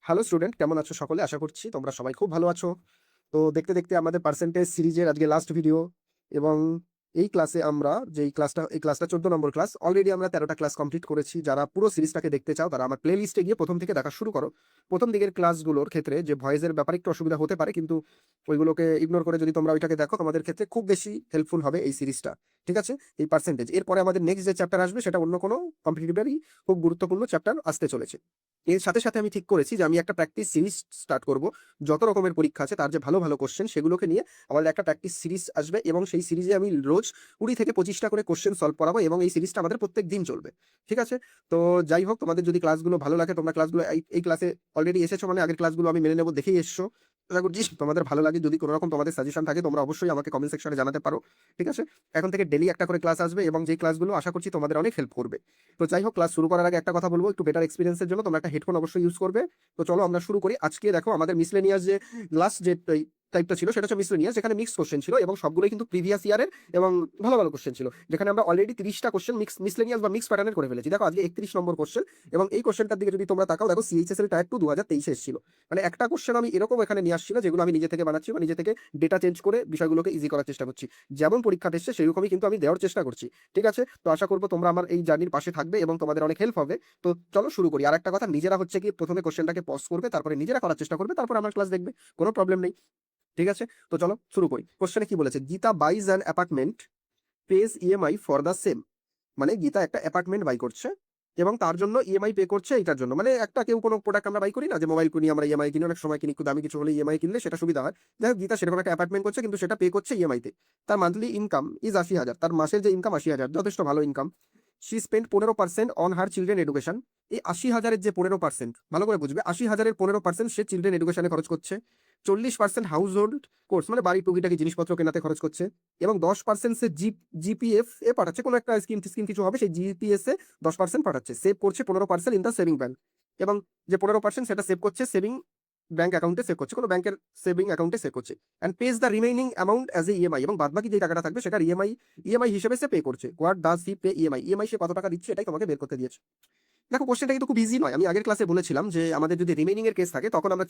Hello student, কেমন আছো সকলে? আশা করছি তোমরা সবাই খুব ভালো আছো। তো দেখতে দেখতে আমাদের পার্সেন্টেজ সিরিজের আজকে লাস্ট ভিডিও। এবং এই ক্লাসে আমরা এই ক্লাসটা 14 নম্বর ক্লাস। অলরেডি আমরা 13টা ক্লাস কমপ্লিট করেছি। যারা পুরো সিরিজটাকে দেখতে চাও তারা আমার প্লে লিস্টে গিয়ে প্রথম থেকে দেখা শুরু করো। প্রথম দিকের ক্লাসগুলোর ক্ষেত্রে যে ভয়েসের ব্যাপারে একটু অসুবিধা হতে পারে, কিন্তু ওইগুলোকে ইগনোর করে যদি তোমরা ওইটাকে দেখো তোমাদের ক্ষেত্রে খুব বেশি হেল্পফুল হবে এই সিরিজটা। ঠিক আছে? এই পার্সেন্টেজ এরপরে আমাদের নেক্সট যে চ্যাপ্টার আসবে সেটা অন্য কোনো কম্পিটিটিভেরই খুব গুরুত্বপূর্ণ চ্যাপ্টার আসতে চলেছে। এর সাথে সাথে আমি ঠিক করেছি যে আমি একটা প্র্যাকটিস সিরিজ স্টার্ট করব। যত রকমের পরীক্ষা আছে তার যে ভালো ভালো কোশ্চেন সেগুলোকে নিয়ে আমাদের একটা প্র্যাকটিস সিরিজ আসবে, এবং সেই সিরিজে আমি রোজ 20 থেকে 25টা করে কোশ্চেন সলভ করাবো, এবং এই সিরিজটা আমাদের প্রত্যেক দিন চলবে। ঠিক আছে? তো যাই হোক, তোমাদের যদি ক্লাসগুলো ভালো লাগে, তোমরা ক্লাসগুলো এই ক্লাসে অলরেডি এসেছো, মানে আগের ক্লাসগুলো আমি মেনে নেবো, দেখেই এসছো। আশা করছি তোমাদের ভালো লাগে। যদি কোনো রকম তোমাদের সাজেশন থাকে তোমরা অবশ্যই আমাকে কমেন্ট সেকশনে জানাতে পারো। ঠিক আছে? এখন থেকে ডেলি একটা করে ক্লাস আসবে, এবং যে ক্লাসগুলো আশা করছি তোমাদের অনেক হেল্প করবে। তো যাই হোক, ক্লাস শুরু করার আগে একটা কথা বলবো, একটু বেটার এক্সপিরিয়েন্সের জন্য তোমরা একটা হেডফোন অবশ্যই ইউজ করবে। তো চলো আমরা শুরু করি। আজকে দেখো আমাদের মিসলেনিয়াস যে লাস্ট যে টাইপটা ছিল সেটা হচ্ছে মিসলেনিয়াস, যেখানে মিক্স কোশ্চেন ছিল এবং সবগুলোই কিন্তু প্রিভিয়াস ইয়ারের এবং ভালো ভালো কোশ্চেন ছিল, যেখানে আমরা অলরেডি 30টা কোশ্চেন মিসলেনিয়াস বা মিক্স প্যাটার্নের করে ফেলেছি। দেখো আজকে 31 নম্বর কোশ্চেন, এবং এই কোশ্চেনটার দিকে যদি তোমরা তাকাও, দেখো সিএইচএসএল টায়ার 2 2023 এসেছিল। মানে একটা কোশ্চেন আমি এরকম এখানে নিয়ে আসছি না, যেগুলো আমি নিজে থেকে বানাচ্ছি বা নিজে থেকে ডেটা চেঞ্জ করে বিষয়গুলোকে ইজি করার চেষ্টা করছি। যেমন পরীক্ষাটা এসছে সেরকমই কিন্তু আমি দেওয়ার চেষ্টা করছি। ঠিক আছে? তো আশা করবো তোমরা আমার এই জার্নির পাশে থাকবে এবং তোমাদের অনেক হেল্প হবে। তো চলো শুরু করি। আর একটা কথা, নিজেরা হচ্ছে কি প্রথমে কোশ্চেনটাকে পজ করবে, তারপরে নিজেরা করার চেষ্টা করবে, তারপর আমার ক্লাস দেখবে, কোনো প্রবলেম নেই। ঠিক আছে? তো চলো শুরু করি। কোশ্চেনে কি বলেছে? Geeta buys an apartment, pays EMI for the same. মানে গীতা একটা অ্যাপার্টমেন্ট বাই করছে এবং তার জন্য ইএমআই পে করছে এইটার জন্য। মানে একটা কেউ কোনো প্রোডাক্ট আমরা বাই করি না, যে মোবাইল কিনি আমরা ইএমআই কিনি, অনেক সময় কিনি, একটু দামি কিছু হলে ইএমআই কিনলে সেটা সুবিধা হয়। যাই হোক, গীতা সেরকম একটা অ্যাপার্টমেন্ট করছে, কিন্তু সেটা পে করছে ইএমআই তে। তার মান্থলি ইনকাম ইজ 80,000। তার মাসের যে ইনকাম 80,000, যথেষ্ট ভালো income. She spend 15% on her children education. এই 80,000-এর যে 15%, ভালো করে বুঝবে, 80,000-এর 15% সে চিলড্রেন এডুকেশনে খরচ করছে। 40% হাউস হোল্ড কোর্স, মানে বাড়ির টুকিটাকি জিনিসপত্র কেনাতে খরচ করছে। এবং 10% সে জিপিএফ এ পাঠাচ্ছে, কোনো একটা স্কিম স্কিম কিছু হবে, সেই জিপিএস এ 10% পাঠাচ্ছে। সেভ করছে 15% ইন দ্য সেভিং ব্যাংক। এবং যে 15% সেটা সেভ করছে সেভিং ব্যাংক অ্যাকাউন্টে সেভ করছে, কোনো ব্যাংকের সেভিং অ্যাকাউন্টে সেভ করছে। And pays the remaining amount as a EMI. এবং বাদবাকি যে টাকাটা থাকবে সেটা ইএমআই হিসেবে সে পে করছে। What does he pay EMI? EMI সে কত টাকা দিচ্ছে এটাই তোমাকে বের করতে দিয়েছে। দেখো কোশ্চেনটা কিন্তু খুব ইজি নয়। আমি আগের ক্লাসে বলেছিলাম যে আমাদের যদি রিমেইনিং এর কেস থাকে তখন আমরা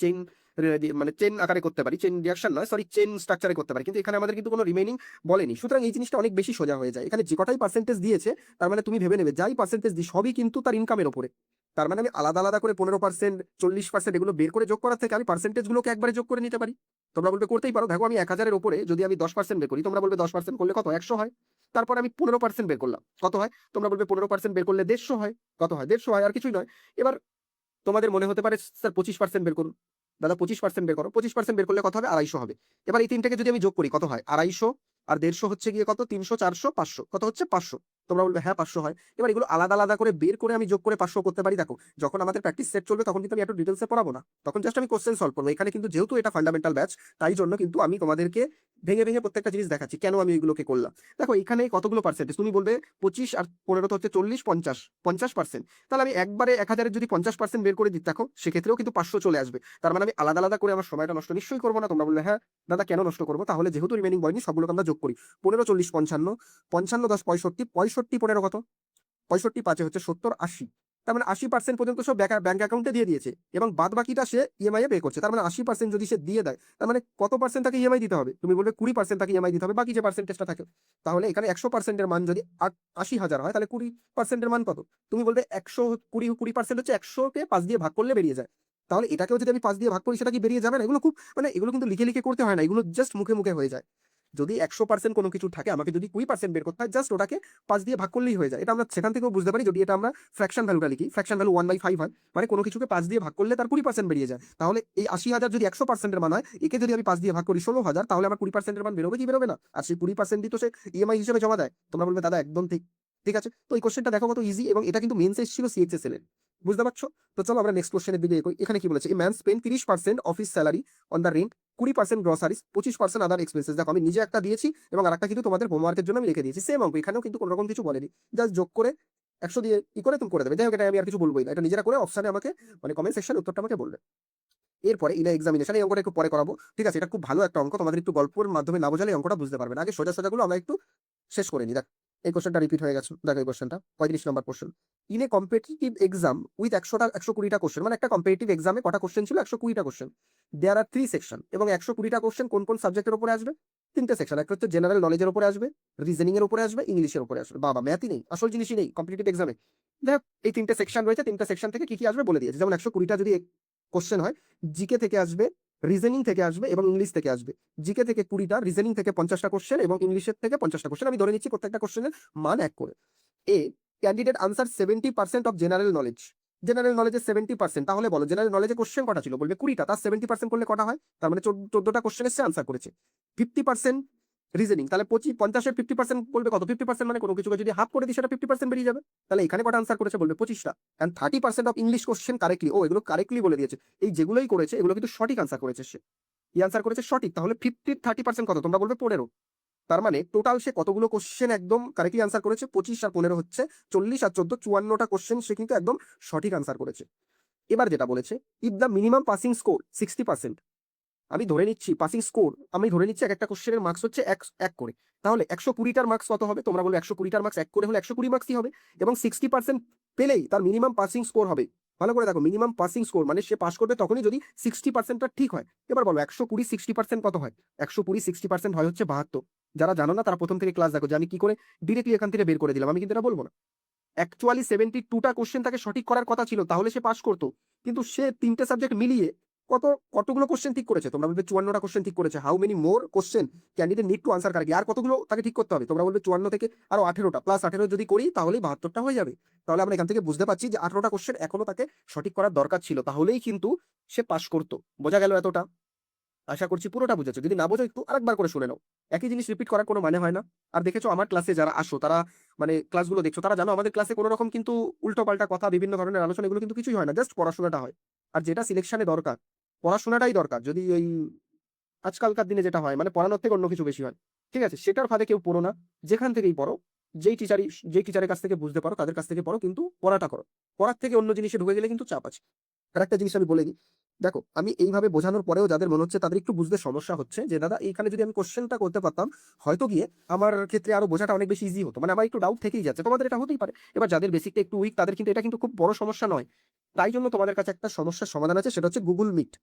মানে চেইন আকারে করতে পারি, চেইন রিঅ্যাকশন নয়, সরি, চেইন স্ট্রাকচারে করতে পারি, কিন্তু এখানে আমাদের কিন্তু কোনো রিমেইনিং বলেনি। সুতরাং এই জিনিসটা অনেক বেশি সোজা হয়ে যায়। এখানে যে কটাই পার্সেন্টেজ দিয়েছে, তার মানে তুমি ভেবে নেবে যাই পার্সেন্টেজ দিই সবই কিন্তু তার ইনকামের ওপরে। তার মানে আমি আলাদা আলাদা করে 15%, 40% এগুলো বের করে যোগ করার থেকে আমি পার্সেন্টেজ গুলোকে একবারে যোগ করে নিতে পারি। তোমরা বলবে করতেই পারো। দেখো আমি 1000-এর উপরে যদি আমি 10% বের করি, তোমরা বলবে 10% করলে কত? 100 হয়। তারপর আমি 15% বের করলাম, কত হয়? তোমরা বলবে 15% বের করলে 150 হয়। কত হয়? 150 হয়, আর কিছুই নয়। এবার তোমাদের মনে হতে পারে স্যার 25% বের করুন। দাদা 25% বের করো। 25% বের করলে কত হবে? 250 হবে। এবার এই তিনটাকে যদি আমি যোগ করি, কত হয়? 250 আর 150 হচ্ছে গিয়ে কত? 300, 400, 500। কত হচ্ছে? 500। তোমরা বলবে হ্যাঁ 500 হয়। এবার এগুলো আলাদা আলাদা করে বের করে আমি যোগ করে 500 করতে পারি। দেখো যখন আমাদের প্র্যাকটিস সেট চলবে তখন কিন্তু আমি এত ডিটেলসে পড়াবো না, তখন জাস্ট আমি কোশ্চেন সলভ করবো। এখানে কিন্তু যেহেতু এটা ফান্ডামেন্টাল ব্যাচ, তাই জন্য কিন্তু আমি তোমাদেরকে ভেঙে ভেঙে প্রত্যেকটা জিনিস দেখাচ্ছি কেন আমি এগুলোকে করলাম। দেখো এখানে কতগুলো পার্সেন্টেজ? তুমি বলবে 25 আর 15 তো হচ্ছে 40, 50, 50%। তাহলে আমি একবারে 1000-এর যদি 50% বের করে দিই, দেখো সেক্ষেত্রেও কিন্তু 500 চলে আসবে। তার মানে আমি আলাদা আলাদা করে আমার সময়টা নষ্ট নিশ্চয়ই করবো না। তোমরা বললে হ্যাঁ দাদা কেন নষ্ট করবো? তাহলে যেহেতু রিমেনিং বয়নি সবগুলোকে আমরা যোগ করি। 15, 40, 55, 55, 10, 65, 65, 15 কত? 65 5 হচ্ছে 70, 80। তার মানে 80% পর্যন্ত সব ব্যাংক অ্যাকাউন্টে দিয়ে দিয়েছে, এবং বাদ বাকিটা সে ইএমআই এ পে করছে। তার মানে 80% যদি সে দিয়ে দেয়, তার মানে কত পার্সেন্ট তাকে ইএমআই দিতে হবে? তুমি বলবে 20% তাকে ইএমআই দিতে হবে, বাকি যে পার্সেন্টেজটা থাকে। তাহলে এখানে 100%-এর মান যদি 80,000 হয়, তাহলে 20%-এর মান কত? তুমি বলবে 100, 20% হচ্ছে 100-কে 5 দিয়ে ভাগ করলে বেরিয়ে যায়। তাহলে এটাকেও যদি আমি 5 দিয়ে ভাগ করি, সেটা কি বেরিয়ে যাবে না? এগুলো খুব, মানে এগুলো কিন্তু লিখে লিখে করতে হয় না, এগুলো জাস্ট মুখে মুখে হয়ে যায়। যদি 100% কোনো কিছু থাকে, আমাকে যদি 20% বের করতে হয়, জাস্ট ওটাকে 5 দিয়ে ভাগ করলেই হয়ে যায়। এটা আমরা সেখান থেকেও বুঝতে পারি। যদি এটা আমরা ফ্র্যাকশন ভ্যালুটা লিখি, ফ্র্যাকশন ভ্যালু 1/5 হয়, মানে কোনো কিছুকে 5 দিয়ে ভাগ করলে তার 20% বেরিয়ে যায়। তাহলে এই 80,000 যদি 100%-এর মান হয়, একে যদি আমি 5 দিয়ে ভাগ করি 16,000, তাহলে আমার 20%-এর মান বেরোবে কি বেরোবে না? আর সেই 20% তো সে ইএমআই হিসেবে জমা দেয়। তোমরা বলবে দাদা একদম ঠিক। ঠিক আছে? তো এই কোশ্চেনটা দেখো কত ইজি, এবং এটা কিন্তু মেন্স এসেছিল সিএইচএসএল এর। বুঝতে পারছো? তো চলো আমরা নেক্সট কোশ্চেনের দিকে এগোই। এখানে কি বলেছে? A man spend 30% of his salary on the rent, 20% groceries, 25% other expenses. দেখো আমি নিজে একটা দিয়েছি এবং আরেকটা কিন্তু তোমাদের হোমওয়ার্কের জন্য আমি রেখে দিয়েছি। সেম অঙ্ক, এখানেও কিন্তু কোনো রকম কিছু বলেনি। জাস্ট যোগ করে 100 দিয়ে করে তুমি করে দেবে। যাই হোক, এটা আমি আর কিছু বলবোই না। এটা নিজেরা করে অপশনে আমাকে, মানে কমেন্ট সেকশনে উত্তরটা আমাকে বলবে। এরপরে ইলা এক্সামিনেশন, এই অঙ্কটা একটু পরে করাবো। ঠিক আছে? এটা খুব ভালো একটা অঙ্ক, তোমাদের একটু গল্পের মাধ্যমে না বোঝালে এই অঙ্কটা বুঝতে পারবে না। আগে সোজা সোজাগুলো আমরা একটু শেষ করে নিই। দেখ এই কোশ্চেনটা রিপিট হয়ে গেছে, দেখো এই কোশ্চেনটা 35 number question. In a competitive exam with 120টা কোশ্চেন, মানে একটা কম্পিটিটিভ এক্সামে কটা কোশ্চেন ছিল, 120টা কোশ্চেন। দেয়ার আর 3 সেকশন, এবং 120টা কোশ্চেন কোন কোন সাবজেক্টের উপরে আসবে? 3টে সেকশন। একটা হচ্ছে জেনারেল নলেজের উপরে আসবে, রিজনিং এর উপরে আসবে, ইংলিশের উপরে আসবে। বাবা, ম্যাথই নেই, আসল জিনিসই নেই কম্পিটিটিভ এক্সামে। দেখ, এই 3টে সেকশন রয়েছে, 3টে সেকশন থেকে কি কি আসবে বলে দিয়েছে। যেমন 120টা যদি কোশ্চেন হয়, জিকে থেকে আসবে, রিজনিং থেকে আসবে এবং ইংলিশ থেকে আসবে। জিকে থেকে 20টা, রিজনিং থেকে 50টা কোশ্চেন এবং ইংলিশের থেকে 50টা কোশ্চেন। আমি ধরে নিচ্ছি প্রত্যেকটা কোশ্চেনের মান 1 করে। A, candidate answer 70% of general knowledge. General নলেজের 70%, তাহলে বলো জেনারেল নলেজে কোশ্চেন কটা ছিল? বলবে 20টা, তার 70% করলে কটা হয়? তার মানে 14টা কোশ্চেন এসে আনসার করেছে। 50% রিজনিং, তাহলে 50-এর 50% বলবে কত? 50% মানে কোনো কিছুকে যদি হাফ করে দিই সেটা 50% বেরিয়ে যাবে। তাহলে এখানে কটা আনসার করেছে? বলবে 25টা। And 30% of English question correctly. ও, এগুলো কারেক্টলি বলে দিয়েছে। এই যেগুলোই করেছে এগুলো কিন্তু সঠিক আনসার করেছে সে। কি আনসার করেছে? সঠিক। তাহলে 50-30% কত? তোমরা বলবে 15। তার মানে টোটাল সে কতগুলো কোশ্চেন একদম কারেক্টলি আনসার করেছে? 25 আর 15 হচ্ছে 40 আর 14 54টা কোশ্চেন সে কিন্তু একদম সঠিক আনসার করেছে। এবার যেটা বলেছে, if the minimum passing score 60%, আমি ধরে নিচ্ছি পাসিং স্কোর, আমি ধরে নিচ্ছি এক একটা কোশ্চেনের মার্কস হচ্ছে এক করে, তাহলে 120টার মার্কস কত হবে? তোমরা বলো 120টার মার্কস এক করে হলে 120 মার্কসই হবে, এবং 60% পেলেই তার মিনিমাম পাসিং স্কোর হবে। ভালো করে দেখো, মিনিমাম পাসিং স্কোর মানে সে পাস করবে তখনই যদি 60%টা ঠিক হয়। এবার বলো 120 60% কত হয়? 120 60% হয় হচ্ছে 72। যারা জানো না তারা প্রথম থেকে ক্লাস দেখো, যে আমি কি করে ডিরেক্টলি এখান থেকে বের করে দিলাম, আমি কিন্তু এটা বলবো না। অ্যাকচুয়ালি 72টা কোশ্চেন তাকে সঠিক করার কথা ছিল, তাহলে সে পাস করতো। কিন্তু সে 3টে সাবজেক্ট মিলিয়ে কতগুলো কোশ্চেন ঠিক করেছে? তোমরা বলবে 54টা কোশ্চেন ঠিক করেছে। How many more question candidate need to answer correctly? আর কতগুলো তাকে ঠিক করতে হবে? তোমরা বলবে 54 থেকে আরো 18টা, প্লাস 18 যদি করি তাহলেই 72টা হয়ে যাবে। তাহলে আমরা এখান থেকে বুঝতে পারছি যে 18টা কোশ্চেন এখনো তাকে সঠিক করার দরকার ছিল, তাহলেই কিন্তু সে পাস করতো। বোঝা গেল এতটা? আশা করছি পুরোটা বুঝেছো। যদি না বোঝো একটু আরেকবার করে শুনে নাও। একই জিনিস রিপিট করার কোনো মানে হয় না। আর দেখেছো আমার ক্লাসে যারা আসো, তারা মানে ক্লাসগুলো দেখছো, তারা জানো আমাদের ক্লাসে কোনো রকম কিন্তু উল্টো পাল্টা কথা, বিভিন্ন ধরনের আলোচনা, এগুলো কিন্তু কিছুই হয় না, জাস্ট পড়াশোনাটা হয়। আর যেটা সিলেকশনে দরকার, পড়াশোনাটাই দরকার। যদি ওই আজকালকার দিনে যেটা হয়, মানে পড়ানোর থেকে অন্য কিছু বেশি হয়, ঠিক আছে, সেটার ফাঁদে কেউ পড়ো না। যেখান থেকেই পড়ো, যেই টিচারের কাছ থেকে বুঝতে পারো তাদের কাছ থেকে পড়ো, কিন্তু পড়াটা করো। পড়ার থেকে অন্য জিনিসে ঢুকে গেলে কিন্তু চাপ আছে। আর একটা জিনিস আমি বলে দিই, দেখো আমি এইভাবে বোঝানোর পরেও যাদের মনে হচ্ছে তাদের একটু বুঝতে সমস্যা হচ্ছে, যে দাদা এইখানে যদি আমি কোশ্চেনটা করতে পারতাম, হয়তো গিয়ে আমার ক্ষেত্রে আরো বোঝাটা অনেক বেশি ইজি হতো, মানে আমার একটু ডাউট থেকেই যাচ্ছে। তোমাদের এটা হতেই পারে। এবার যাদের বেসিকটা একটু উইক তাদের কিন্তু এটা কিন্তু খুব বড় সমস্যা নয়। তাই জন্য তোমাদের কাছে একটা সমস্যার সমাধান আছে, সেটা হচ্ছে গুগল মিট।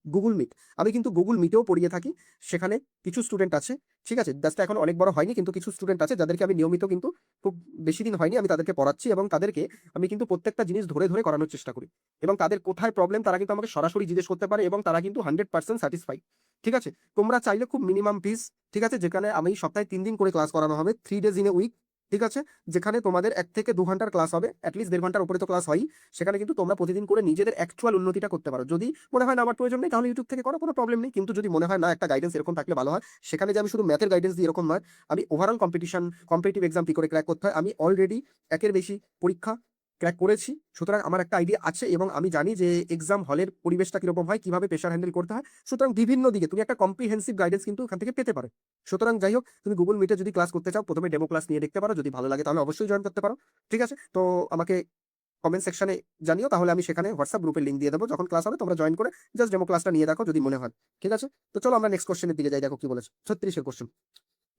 গুগল মিট, আমি কিন্তু গুগল মিটেও পড়িয়ে থাকি। সেখানে কিছু স্টুডেন্ট আছে, ঠিক আছে, ব্যাচটা এখন অনেক বড় হয়নি, কিন্তু কিছু স্টুডেন্ট আছে যাদেরকে আমি নিয়মিত, কিন্তু খুব বেশি দিন হয়নি আমি তাদেরকে পড়াচ্ছি, এবং তাদেরকে আমি কিন্তু প্রত্যেকটা জিনিস ধরে ধরে করানোর চেষ্টা করি। এবং তাদের কোথায় প্রবলেম তারা কিন্তু আমাকে সরাসরি জিজ্ঞেস করতে পারে, এবং তারা কিন্তু 100% স্যাটিসফাই। ঠিক আছে, তোমরা চাইলে খুব মিনিমাম ফিস, ঠিক আছে, যেখানে আমি সপ্তাহে 3 দিন করে ক্লাস করানো হবে, 3 days ইন এ উইক, ঠিক আছে, যেখানে তোমাদের 1 থেকে 2 ঘন্টার ক্লাস হবে, অ্যাটলিস্ট 1.5 ঘন্টার উপরে তো ক্লাস হয়। সেখানে কিন্তু তোমরা প্রতিদিন করে নিজেদের অ্যাকচুয়াল উন্নতিটা করতে পারো। যদি মনে হয় না আমার প্রয়োজন নেই, তাহলে ইউটিউব থেকে করো, কোনো প্রবলেম নেই। কিন্তু যদি মনে হয় না একটা গাইডেন্স এরকম থাকলে ভালো হয়, সেখানে যে আমি শুধু ম্যাথের গাইডেন্স দিই এরকম নয়, আমি ওভারঅল কম্পিটিটিভ এক্সাম কি করে ক্র্যাক করতে হয়, আমি অলরেডি একের বেশি পরীক্ষা ক্র্যাক করেছি। সুতরাং আমার একটা আইডিয়া আছে, এবং আমি জানি যে এক্সাম হলের পরিবেশটা কিরকম হয়, কিভাবে প্রেশার হ্যান্ডেল করতে হয়। সুতরাং বিভিন্ন দিকে তুমি একটা কম্প্রিহেন্সিভ গাইডেন্স কিন্তু এখান থেকে পেতে পারো। সুতরাং যাই হোক, তুমি গুগল মিটে যদি ক্লাস করতে চাও, প্রথমে ডেমো ক্লাস নিয়ে দেখতে পারো, যদি ভালো লাগে তাহলে অবশ্যই জয়েন করতে পারো। ঠিক আছে, তো আমাকে কমেন্ট সেকশনে জানিও, তাহলে আমি সেখানে হোয়াটসঅ্যাপ গ্রুপের লিঙ্ক দিয়ে দেবো। যখন ক্লাস হবে তোমরা জয়েন করে জাস্ট ডেমো ক্লাসটা নিয়ে দেখো, যদি মনে হয়। ঠিক আছে, তো চলো আমরা নেক্সট কোশ্চেনের দিকে যাই। দেখো কি বলেছে, 36-এর question.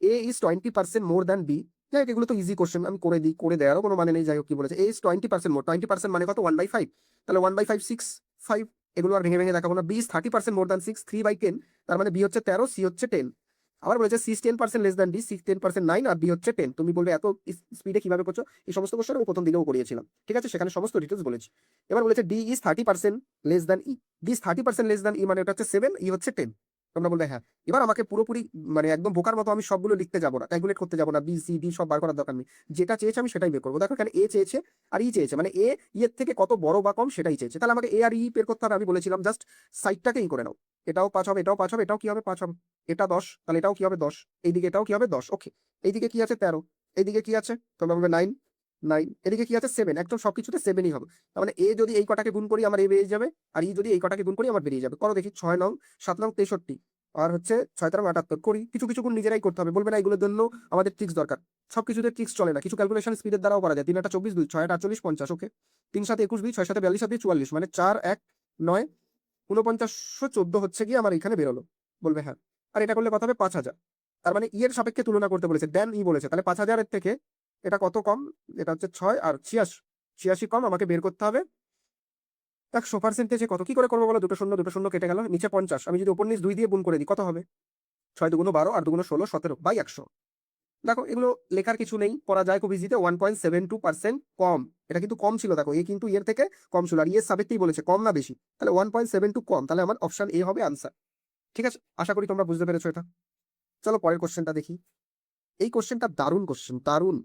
A is 20% more than B. যাই হোক, এগুলো তো ইজি কোশ্চেন, আমি করে দিই, করে দেওয়ারও কোনো মানে নেই। যাই হোক, কি বলেছে, এ ইজ 20% মোর, 20% মানে কত? 1/5। তাহলে 1/5 6 5, এগুলো আর ভেঙে ভেঙে দেখাবো না। বি ইজ 30% মোর দ্যান 6, 3/10, তার মানে বি হচ্ছে 13, সি হচ্ছে 10। আবার বলেছে C is 10% less than D, C 10% 9, আর বি হচ্ছে 10। তুমি বলবে এত স্পিডে কিভাবে করছো? এই সমস্ত কোশ্চেন আমি প্রথম দিকেও করিয়েছিলাম, ঠিক আছে, সেখানে সমস্ত ডিটেলস বলেছি। এবার বলেছে D is 30% less than E. D is 30% less than E, মানে এটা হচ্ছে 7, ই হচ্ছে 10। তোমরা বলবে হ্যাঁ। এবার আমাকে পুরোপুরি মানে একদম বোকার মতো আমি সবগুলো লিখতে যাবো না, ক্যালকুলেট করতে যাবো না, বি সি ডি সব বার করার দরকার নেই। যেটা চেয়েছে আমি সেটাই বের করবো। দেখো এখানে এ চেয়েছে আর ই চেয়েছে, মানে এ এর থেকে কত বড় বা কম সেটাই চেয়েছে। তাহলে আমাকে এ আর ই বের করতে হবে। আমি বলেছিলাম জাস্ট সাইডটাকে ই করে নাও। এটাও 5 হবে, এটাও 5 হবে, এটাও কি হবে? 5 হবে। এটা 10, তাহলে এটাও কি হবে? 10। এইদিকে এটাও কি হবে? 10। ওকে, এইদিকে কি আছে? 13। এইদিকে কি আছে? তোমরা বলবে 9। 9, এদিকে কি আছে? 7। একদম সবকিছুতে 7ই হবে। তার মানে এ যদি এই কটাকে গুণ করি আমার এ বেরিয়ে যাবে, আর ই যদি এই কটাকে গুণ করি আমার বেরিয়ে যাবে। করো দেখি, 6 নং 7 নং 63, আর হচ্ছে 6 13 78। করি, কিছু কিছু গুণ নিজেরাই করতে হবে, বলবে না এগুলোর জন্য আমাদের ট্রিক্স দরকার। সবকিছুতে ট্রিক্স চলে না, কিছু ক্যালকুলেশন স্পিডের দ্বারাও করা যায়। 3 8 24 2, 6 8 48 50। ওকে, 3 7 21 2, 6 7 42 7 44, মানে 4 1 9 4914 হচ্ছে কি আমার এখানে বেরোলো। বলবে হ্যাঁ। আর এটা করলে কত হবে? 5000। তার মানে ই এর সাপেক্ষে তুলনা করতে বলেছে, দেন ই বলেছে, তাহলে 5000-এর থেকে এটা কত কম? এটা হচ্ছে 6 আর 86, 86 কম, আমাকে বের করতে হবে 100%। কত কি করে করবো বলো? দুটো শূন্য কেটে গেল, নিচে 50, আমি যদি উপর নিচ 2 দিয়ে গুণ করে দিই কত হবে? 6 দুগুণ 12 আর দুগুণ 16, 17/100। দেখো এগুলো লেখার কিছু নেই, করা যায় খুব ইজিতে। 1.72% কম, এটা কিন্তু কম ছিল। দেখো এ কিন্তু এর থেকে কম ছিল, আর ইয়ের সাবেকতেই বলেছে কম না বেশি, তাহলে 1.72 কম, তাহলে আমার অপশন এ হবে আনসার। ঠিক আছে, আশা করি তোমরা বুঝতে পেরেছো এটা। চলো পরের কোশ্চেনটা দেখি। এই কোশ্চেনটা দারুণ কোশ্চেন, দারুণ।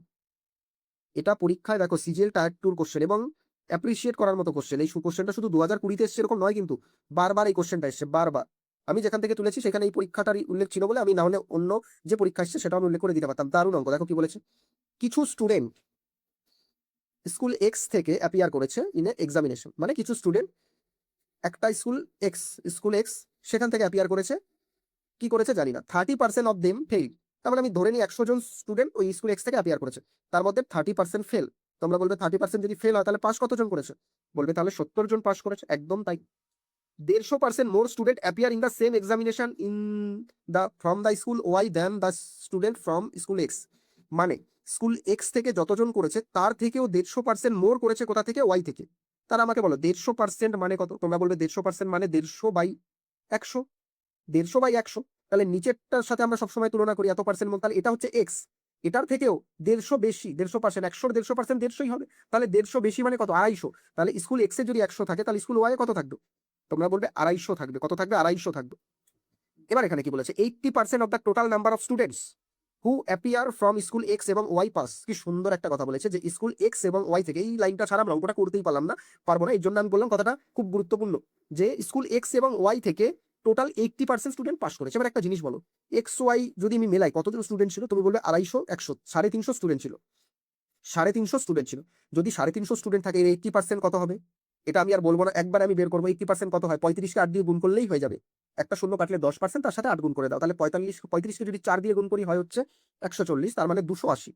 এটা পরীক্ষায় দেখো সিজিএল টায়ার 2 কোশ্চেন, এবং অ্যাপ্রিসিয়েট করার মতো কোশ্চেন। এই কোশ্চেনটা শুধু 2020-তে এসছে এরকম নয়, কিন্তু বারবার এই কোশ্চেনটা এসছে, বারবার। আমি যেখান থেকে তুলেছি সেখানে এই পরীক্ষাটারই উল্লেখ ছিল বলে আমি না হলে অন্য যে পরীক্ষা এসছে সেটা আমি উল্লেখ করে দিতে পারতাম। দারুণ অঙ্ক। দেখো কি বলেছে, কিছু স্টুডেন্ট স্কুল এক্স থেকে অ্যাপিয়ার করেছে ইন এ এক্সামিনেশন, মানে কিছু স্টুডেন্ট একটা স্কুল এক্স সেখান থেকে অ্যাপিয়ার করেছে, কি করেছে জানি না। 30% অফ দেম ফেল। তার মানে আমি ধরে নিই 100 জন স্টুডেন্ট ওই স্কুল এক্স থেকে অ্যাপিয়ার করেছে, তার মধ্যে 30% ফেল। তোমরা বলবে 30% যদি ফেল হয় তাহলে পাস কতজন করেছে? বলবে তাহলে 70 জন পাস করেছে। একদম তাই। 150% more student appear in the same examination in the from the school Y than the student from school X. মানে স্কুল এক্স থেকে যতজন করেছে তার থেকেও 150% মোর করেছে কোথা থেকে? ওয়াই থেকে। তারা আমাকে বলো 150% মানে কত? তোমরা বলবে 150% মানে 150/100, 150/100। তাহলে নিচেরটার সাথে আমরা সবসময় তুলনা করি এত পার্সেন্ট, তাহলে এটা হচ্ছে এক্স, এটার থেকেও 150 বেশি, 150%, 100 150% 150ই হবে। তাহলে 150 বেশি মানে কত? 250। তাহলে স্কুল এক্স এ যদি 100 থাকে তাহলে স্কুল ওয়াই এ কত থাকবে? তোমরা বলবে 250 থাকবে। কত থাকবে? 250 থাকবে। এবার এখানে কি বলেছে, 80% of the total number of students who appear from school x এবং ওয়াই পাস। কি সুন্দর একটা কথা বলেছে যে স্কুল এক্স এবং ওয়াই থেকে। এই লাইনটা ছাড়া আমরা অঙ্কটা করতেই পারবো না, এই জন্য আমি বললাম কথাটা খুব গুরুত্বপূর্ণ, যে স্কুল এক্স এবং ওয়াই থেকে টোটাল 80% স্টুডেন্ট পাস করেছে। এবার একটা জিনিস বলো, এক্স ওয়াই যদি আমি মেলাই কতজন স্টুডেন্ট ছিল? তুমি বলবে 250, 100, 350 স্টুডেন্ট ছিল। 350 স্টুডেন্ট ছিল। যদি 350 স্টুডেন্ট থাকে, এর 80% কত হবে? এটা আমি আর বলবো না, একবার আমি বের করবো। 80% কত হয়? 35কে 8 দিয়ে গুণ করলেই হয়ে যাবে। একটা শূন্য কাটলে 10%, তার সাথে 8 গুণ করে দাও, তাহলে 35কে যদি 4 দিয়ে গুণ করি হয় হচ্ছে 140, তার মানে 280।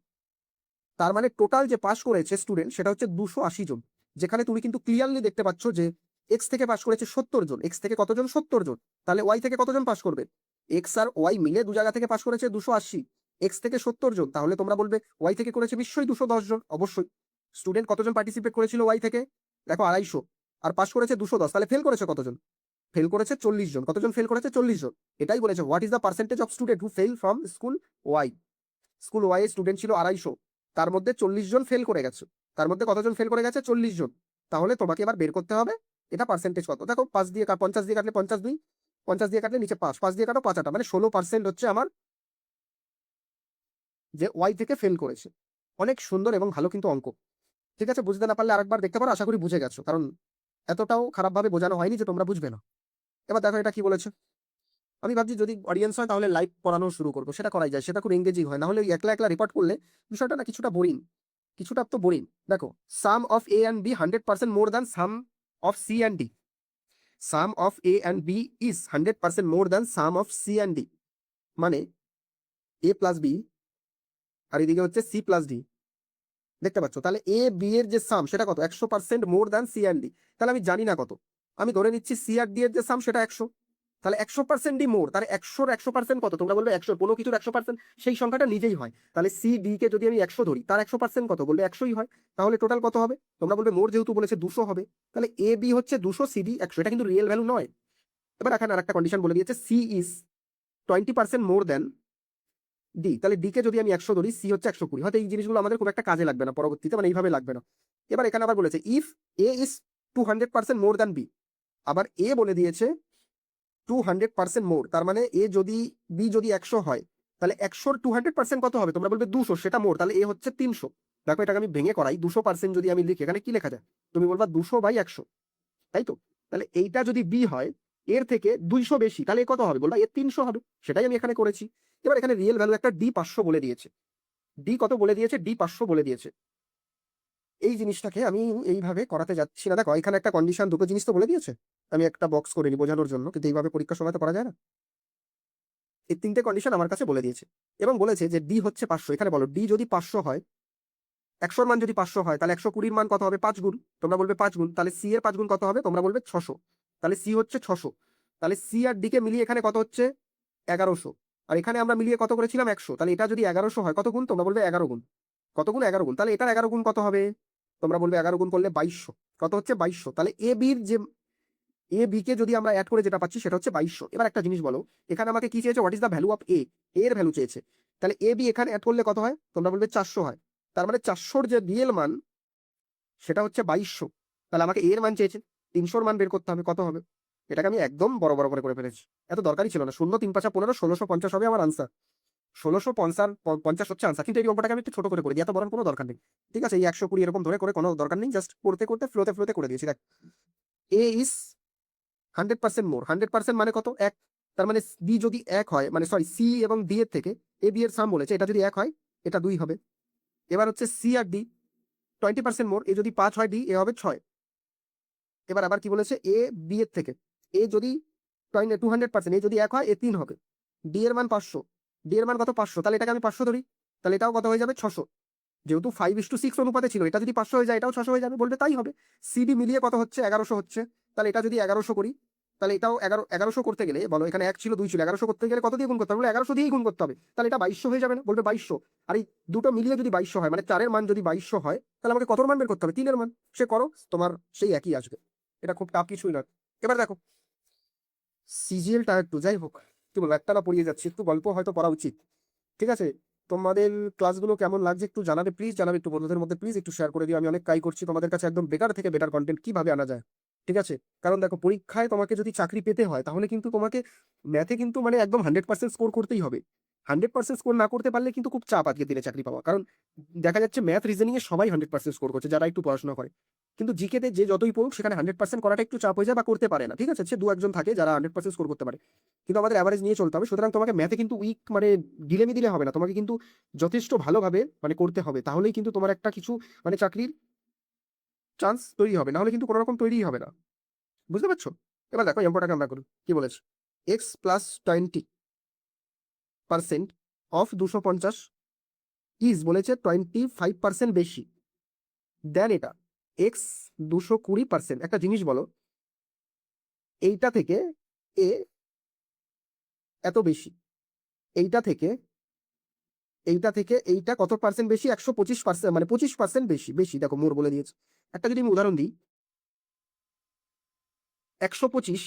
তার মানে টোটাল যে পাস করেছে স্টুডেন্ট সেটা হচ্ছে 280 জন। যেখানে তুমি কিন্তু ক্লিয়ারলি দেখতে পাচ্ছ যে এক্স থেকে পাস করেছে 70 জন। এক্স থেকে কতজন? 70 জন। তাহলে ওয়াই থেকে কতজন পাস করবে? এক্স আর ওয়াই মিলে দু জায়গা থেকে পাস করেছে 280, এক্স থেকে 70 জন। তাহলে তোমরা বলবে ওয়াই থেকে করেছে নিশ্চয়ই 210 জন। অবশ্যই। স্টুডেন্ট কতজন পার্টিসিপেট করেছিল ওয়াই থেকে? দেখো 250, আর পাস করেছে 210, তাহলে ফেল করেছে কতজন? ফেল করেছে 40 জন। কতজন ফেল করেছে? 40 জন। এটাই বলেছে what is the percentage of student who fail from school Y. School Y এর স্টুডেন্ট ছিল 250, তার মধ্যে 40 জন ফেল করে গেছে। তার মধ্যে কতজন ফেল করে গেছে? 40 জন। তাহলে তোমাকে এবার বের করতে হবে এটা পার্সেন্টেজ কত। দেখো 5 দিয়ে 50 দিয়ে কাটলে 52, 50 দিয়ে কাটলে নিচে 5, 5 দিয়ে কাটো 5 আটা, মানে 16% হচ্ছে আমার যে ওয়াই থেকে ফেল করেছে। অনেক সুন্দর এবং ভালো কিন্তু অঙ্ক। ঠিক আছে, বুঝতে না পারলে আরেকবার দেখতে পারো, আশা করি বুঝে গেছো, কারণ এতটাও খারাপভাবে বোঝানো হয়নি যে তোমরা বুঝবে না। এবার দেখো এটা কি বলেছে। আমি ভাবছি যদি অডিয়েন্স হয় তাহলে লাইভ পড়ানো শুরু করবো, সেটা করাই যায়, সেটা খুব এঙ্গেজিং হয়। না হলে ওই একলা একলা রিপোর্ট করলে বিষয়টা না কিছুটা বোরিং, কিছুটা তো বোরিং। দেখো, sum of A and B 100% more than sum of C and D. Sum of A and B is 100% more than sum of C and D. মানে এ প্লাস বি আর এদিকে হচ্ছে সি প্লাস ডি। দেখতে পাচ্ছ? তাহলে A B এর যে সাম সেটা কত? 100% more than C and D. তাহলে আমি জানি না কত, আমি ধরে নিচ্ছি সি আর ডি এর যে সাম সেটা 100, তাহলে 100% ডি মোর, তাহলে 100% কত? তোমরা বলবে 100, কোনো কিছুর 100% সেই সংখ্যাটা নিজেই হয়। তাহলে সি ডি কে যদি আমি 100 ধরি, তার 100% কত? বলবে 100ই হয়। তাহলে টোটাল কত হবে? তোমরা বলবে মোর যেহেতু বলেছে 200 হবে, তাহলে এ বি হচ্ছে 200, সি ডি 100। এটা কিন্তু রিয়েল ভ্যালু নয়। এবার এখানে আরেকটা কন্ডিশন বলে দিয়েছে, C is 20% more then D. তাহলে ডি কে যদি আমি 100 ধরি, সি হচ্ছে 120। হয়তো এই জিনিসগুলো আমাদের খুব একটা কাজে লাগবে না পরবর্তীতে, মানে এইভাবে লাগবে না। এবার এখানে আবার বলেছে if A is 200% more then B. আবার এ বলে দিয়েছে 200% মোর, তার মানে এ যদি বি যদি 100 হয়, তাহলে 100-র 200% কত হবে? তোমরা বলবে 200, সেটা মোর, তাহলে এ হচ্ছে 300। দেখো এটাকে আমি ভেঙে করাই, 200% যদি আমি লিখি এখানে কি লেখা যায়? তুমি বলবা 200/100, তাই তো? তাহলে এইটা যদি বি হয়, এর থেকে 200 বেশি, তাহলে এ কত হবে? বলবা এ 300 হবে। সেটাই আমি এখানে করেছি। এবার এখানে রিয়েল ভ্যালু একটা ডি 500 বলে দিয়েছে। ডি কত বলে দিয়েছে? ডি 500 বলে দিয়েছে। এই জিনিসটাকে আমি এইভাবে করাতে যাচ্ছি না। দেখো এখানে একটা কন্ডিশন, দুটো জিনিস তো বলে দিয়েছে, আমি একটা বক্স করে নি বোঝানোর জন্য, কিন্তু এইভাবে পরীক্ষার সময় তো করা যায় না। এই 3টে কন্ডিশন আমার কাছে বলে দিয়েছে, এবং বলেছে যে ডি হচ্ছে 500। এখানে বলো ডি যদি 500 হয়, 100-র মান যদি 500 হয়, তাহলে 120-র মান কত হবে? 5 গুণ। তোমরা বলবে 5 গুণ, তাহলে সি এর 5 গুণ কত হবে? তোমরা বলবে 600। তাহলে সি হচ্ছে 600। তাহলে সি আর ডি কে মিলিয়ে এখানে কত হচ্ছে? 1100। আর এখানে আমরা মিলিয়ে কত করেছিলাম? 100। তাহলে এটা যদি 1100 হয়, কত গুণ? তোমরা বলবে 11 গুণ। কত গুণ? 11 গুণ। তাহলে এটার 11 গুণ কত হবে? তোমরা বলবে 11 গুণ করলে 2200। কত হচ্ছে? 2200। তাহলে এ বির যে এ বি কে যদি আমরা অ্যাড করে যেটা পাচ্ছি সেটা হচ্ছে 2200। এবার একটা জিনিস বলো, এখানে আমাকে কি চেয়েছে? What is the value of A? এর ভ্যালু চেয়েছে। তাহলে এ বি এখানে অ্যাড করলে কত হয়? তোমরা বলবে 400 হয়। তার মানে 400 যে রিয়েল মান সেটা হচ্ছে 2200। তাহলে আমাকে এর মান চেয়েছে, 300 মান বের করতে হবে। কত হবে? এটাকে আমি একদম বড় বড় করে ফেলেছি, এত দরকারই ছিল না। 0 3 5 15, 1650 হবে আমার আনসার। 1650 হচ্ছে আনসার। কিন্তু এই অঙ্কটাকে আমি একটু ছোট করে দিই, এত বড় কোনো দরকার নেই। ঠিক আছে, এই 120 এরকম ধরে করে কোনো দরকার নেই, জাস্ট করতে করতে ফ্লোতে ফ্লোতে করে দিয়েছি। দেখ, এ ইজ 100% মোর। 100% মানে কত? 1। তার মানে বি যদি 1 হয়, মানে সরি, সি এবং ডি এর থেকে এ বি এর সাম বলেছে, এটা যদি 1 হয় এটা 2 হবে। এবার হচ্ছে সি আর ডি 20% মোর, এ যদি 5 হয় ডি এ হবে 6। এবার আবার কি বলেছে? এ বি এর থেকে এ যদি 200%, এ যদি 1 হয় এ 3 হবে। ডি এর মান 500, ডি এর মান কত? 500। তাহলে এটাকে আমি 500 ধরি, তাহলে এটাও কত হয়ে যাবে? 600। যেহেতু 5:6 অনুপাতে ছিল, এটা যদি 500 হয়ে যায় এটাও 600 হয়ে যাবে। বলবে তাই হবে। সিডি মিলিয়ে কত হচ্ছে? 1100 হচ্ছে। তাহলে এটা যদি 1100 করি, তাহলে এটাও 1100 করতে গেলে বলো, এখানে 1 ছিল 2 ছিল, 1100 করতে গেলে কত দিয়ে গুণ করতে হবে? বলে 1100 দিয়েই গুণ করতে হবে। তাহলে এটা 2200 হয়ে যাবে না? বলবে 2200। আর এই দুটো মিলিয়ে যদি 2200 হয়, মানে 4 এর মান যদি 2200 হয়, তাহলে আমাকে কত মান বের করতে হবে? 3 এর মান। সে করো, তোমার সেই একই আসবে। এটা খুব টাফ কিছুই না। এবার দেখো, সিজিএল টায়ার 2, যাই হোক, কি বলবো, একটা না পড়িয়ে যাচ্ছি, একটু গল্প হয়তো পড়া উচিত। ঠিক আছে, তোমাদের ক্লাসগুলো কেমন লাগছে একটু জানাবে, প্লিজ জানাবে, একটু বন্ধুদের মধ্যে প্লিজ একটু শেয়ার করে দিও। আমি অনেক ট্রাই করছি তোমাদের কাছে একদম বেটার থেকে বেটার কন্টেন্ট কিভাবে আনা যায়। ঠিক আছে, কারণ দেখো, পরীক্ষায় তোমাকে যদি চাকরি পেতে হয় তাহলে কিন্তু তোমাকে ম্যাথে কিন্তু মানে একদম 100% স্কোর করতেই হবে। 100% স্কোর না করতে পারলে কিন্তু খুব চাপ আজকে দিনে চাকরি পাওয়া। কারণ দেখা যাচ্ছে ম্যাথ রিজনিং এ সবাই 100% স্কোর করছে যারা একটু পড়াশোনা করে। কিন্তু জিকেতে যে যতই পড়ুক সেখানে 100% করাটা একটু চাপ হয়ে যায় বা করতে পারে না। ঠিক আছে, সে দু একজন থাকে যারা 100% স্কোর করতে পারে, কিন্তু আমাদের অ্যাভারেজ নিয়ে চলতে হবে। সুতরাং তোমাকে ম্যাথে কিন্তু উইক মানে ঢিলেমি দিলে হবে না, তোমাকে কিন্তু যথেষ্ট ভালোভাবে মানে করতে হবে। তাহলেই কিন্তু তোমার একটা কিছু মানে চাকরির চান্স তৈরি হবে, না হলে কিন্তু কোনো রকম তৈরিই হবে না। বুঝতে পারছো? এবার দেখো অঙ্কটাকে আমরা করি। কি বলেছে? এক্স প্লাস 20% অফ 250 ইজ বলেছে 25% বেশি দেন এটা এক্স 220%। একটা জিনিস বলো, এইটা থেকে এ এত বেশি, এইটা থেকে এইটা কত পার্সেন্ট বেশি? 125%, মানে 25% বেশি। বেশি দেখো, মোর বলে দিয়েছে। একটা যদি আমি উদাহরণ দিই, 125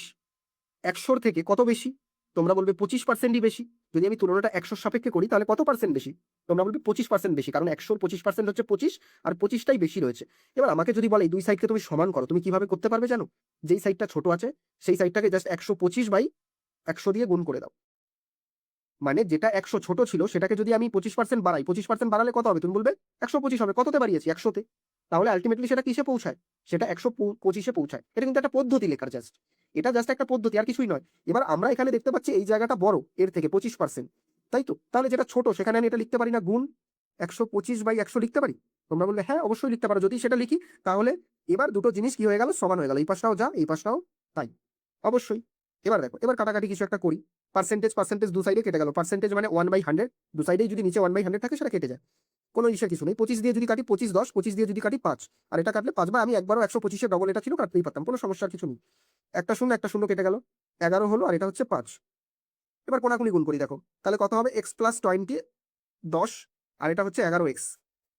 100-র থেকে কত বেশি? তোমরা বলবে 25%ই বেশি। যদি আমি তুলনাটা 100-র সাপেক্ষে করি তাহলে কত পার্সেন্ট বেশি? তোমরা বলবে 25% বেশি, কারণ 100-র 25% হচ্ছে 25, আর 25টাই বেশি রয়েছে। এবার আমাকে যদি বলে এই দুই সাইডকে তুমি সমান করো, তুমি কিভাবে করতে পারবে জানো? যেই সাইডটা ছোট আছে সেই সাইডটাকে জাস্ট 125/100 দিয়ে গুণ করে দাও। মানে যেটা 100 ছোট ছিল সেটাকে যদি আমি 25% বাড়াই, 25% বাড়ালে কত হবে? তুমি বলবে 125 হবে। কততে বাড়িয়েছি? 100-তে। তাহলে আলটিমেটলি সেটা কিসে পৌঁছায়? সেটা 125-এ পৌঁছায়। এটা কিন্তু একটা পদ্ধতি লেখার, জাস্ট এটা জাস্ট একটা পদ্ধতি, আর কিছুই নয়। এবার আমরা এখানে দেখতে পাচ্ছি এই জায়গাটা বড় এর থেকে 25%, তাই তো? তাহলে যেটা ছোট সেখানে আমি এটা লিখতে পারি না গুণ 125/100 লিখতে পারি? তোমরা বললে হ্যাঁ অবশ্যই লিখতে পারো। যদি সেটা লিখি তাহলে এবার দুটো জিনিস কি হয়ে গেল? সমান হয়ে গেল। এই পাশটাও যা, এই পাশটাও তাই, অবশ্যই। এবার দেখো, এবার কাটাকাটি কিছু একটা করি। পার্সেন্টেজ পার্সেন্টেজ দু সাইডে কেটে গেল। পার্সেন্টেজ মানে 1/100, দু সাইডেই যদি নিচে 1/100 থাকে সেটা কেটে যায়, কোনো ইসের কিছু নেই। 25 দিয়ে যদি কাটি 25 10, 25 দিয়ে যদি কাটি 5, আর এটা কাটলে 5 বার। আমি একবারও 125-এর ডবল এটা ছিল কাটতেই পারতাম, কোনো সমস্যার কিছু নেই। একটা শূন্য একটা শূন্য কেটে গেল, 11 হলো, আর এটা হচ্ছে 5। এবার কোনাকুনি গুণ করি, দেখো তাহলে কত হবে? এক্স প্লাস 20 10, আর এটা হচ্ছে 11x।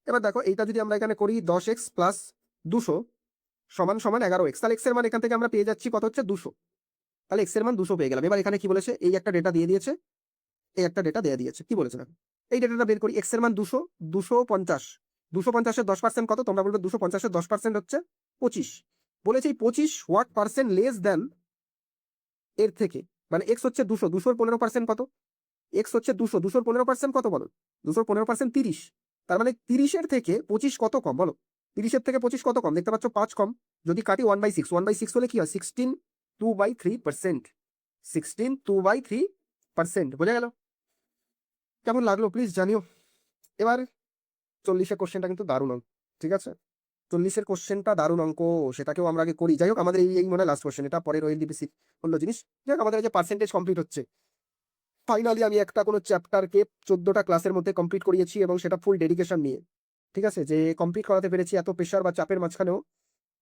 এবার দেখো এইটা যদি আমরা এখানে করি 10x প্লাস 200 সমান সমান 11x, তাহলে এক্স এর মান এখান থেকে আমরা পেয়ে যাচ্ছি কত? হচ্ছে 200। তাহলে এক্স এর মান 200 পেয়ে গেলাম। এবার এখানে কি বলেছে? এই একটা ডেটা দিয়ে দিয়েছে, এই একটা ডেটা দিয়ে দিয়েছে। কি বলেছে দেখো, এই ডেটাটা বের করি। এক্স এর মান 200, 250, 250-এর 10% কত? তোমরা বলবে 250-এর 10% হচ্ছে 25। বলেছে এই 25 হোয়াট পার্সেন্ট লেস দেন এর থেকে, মানে এক্স হচ্ছে 200, 200-র 15% কত? এক্স হচ্ছে 200, 200-র 15% কত বলো? 200-র 15% 30। তার মানে 30-এর থেকে 25 কত কম বলো? 30-এর থেকে 25 কত কম? দেখতে পাচ্ছ 5 কম। যদি কাটি 1/6, 1/6 হলে কি হয়? 16 2/3%। 16 2/3%, বোঝা গেল? কেমন লাগলো প্লিজ জানিও। এবার 40-এর কোশ্চেনটা কিন্তু দারুণ অঙ্ক। ঠিক আছে, 40-এর কোশ্চেনটা দারুণ অঙ্ক, সেটাকেও আমরা আগে করি। যাই হোক, আমাদের এই মনে লাস্ট কোশ্চেন, এটা পরে ওএলডিপিসি অন্য জিনিস। যাই হোক, আমাদের যে পার্সেন্টেজ কমপ্লিট হচ্ছে, ফাইনালি আমি একটা কোনো চ্যাপ্টারকে 14টা ক্লাসের মধ্যে কমপ্লিট করিয়েছি, এবং সেটা ফুল ডেডিকেশন নিয়ে। ঠিক আছে, যে কমপ্লিট করাতে পেরেছি এত প্রেশার বা চাপের মাঝখানেও,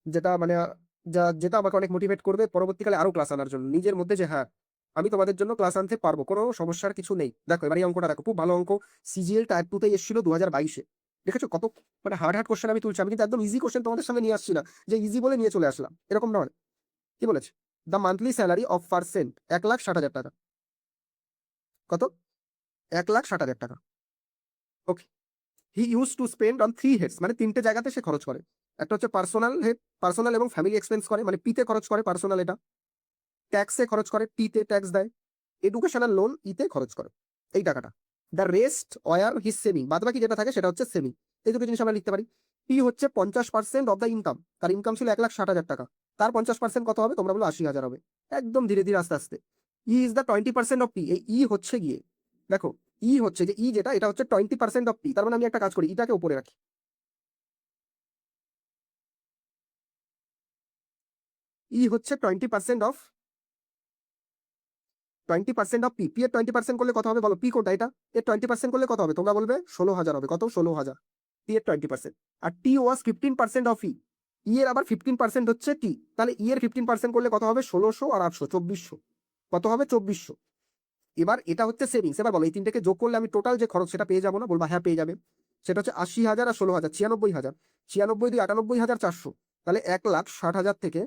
যেটা মানে যেটা আমাকে অনেক মোটিভেট করবে পরবর্তীকালে আরো ক্লাস আনার জন্য নিজের মধ্যে, যে হ্যাঁ আমি তোমাদের জন্য ক্লাস আনতে পারবো, কোনো সমস্যার কিছু নেই। দেখো এবার এই অঙ্কটা দেখো, খুব ভালো অঙ্ক। সিজিএল টাইপ 2-তে এসেছিল 2022-এ। দেখেছো কত মানে হার্ড হার্ড কোশ্চেন আমি তুলছি, আমি কিন্তু একদম ইজি কোশ্চেন তোমাদের সামনে নিয়ে আসছি না যে ইজি বলে নিয়ে চলে আসলাম, এরকম নয়। কি বলেছে? The monthly salary of percent 1,60,000 টাকা। কত? 1,60,000 টাকা। Okay. He use to spend on 3 heads, মানে 3টে জায়গাতে সে খরচ করে। একটা হচ্ছে পার্সোনাল হেড, পার্সোনাল এবং ফ্যামিলি এক্সপেন্স করে, মানে পিতে খরচ করে পার্সোনাল, এটা ট্যাক্সে খরচ করে, টিতে ট্যাক্স দেয়, এডুকেশনাল লোন ইতে খরচ করে এই টাকাটা। The rest were his saving, বাদ বাকি যেটা থাকে সেটা হচ্ছে সেভিং। এই দুটো জিনিস আমরা লিখতে পারি। পি হচ্ছে 50% অফ দ্য ইনকাম, তার ইনকাম ছিল 1,60,000 টাকা, তার 50% কত হবে? তোমরা বলো 80,000 হবে। একদম ধীরে ধীরে আস্তে আস্তে। ই ইজ দ্য 20% অফ পি, এই ই হচ্ছে গিয়ে, দেখো ই হচ্ছে যে ই যেটা, এটা হচ্ছে 20% অফ পি। তার মানে আমি একটা কাজ করি, ইটাকে উপরে রাখি। ই হচ্ছে 20% অফ পি। পি এর 20% করলে কত হবে বলো? পি কোনটা? এটা। এর 20% করলে কত হবে? তোমরা বলবে 16,000 হবে। কত? 16,000। পি এর 20%। আর টি ওয়াজ 15% অফ ই। ই এর আবার 15% হচ্ছে টি। তাহলে ই এর 15% করলে কত হবে? 1600 আর 800, 2400। কত হবে? 2400। এবার এটা হচ্ছে সেভিংস। এবার বলো এই তিনটাকে যোগ করলে আমি টোটাল যে খরচ সেটা পেয়ে যাবো না? বলবা হ্যাঁ পেয়ে যাবে। সেটা হচ্ছে 80,000 আর 16,000, 96,000। 96 দিয়ে 98,400, তাহলে 1,60,000 থেকে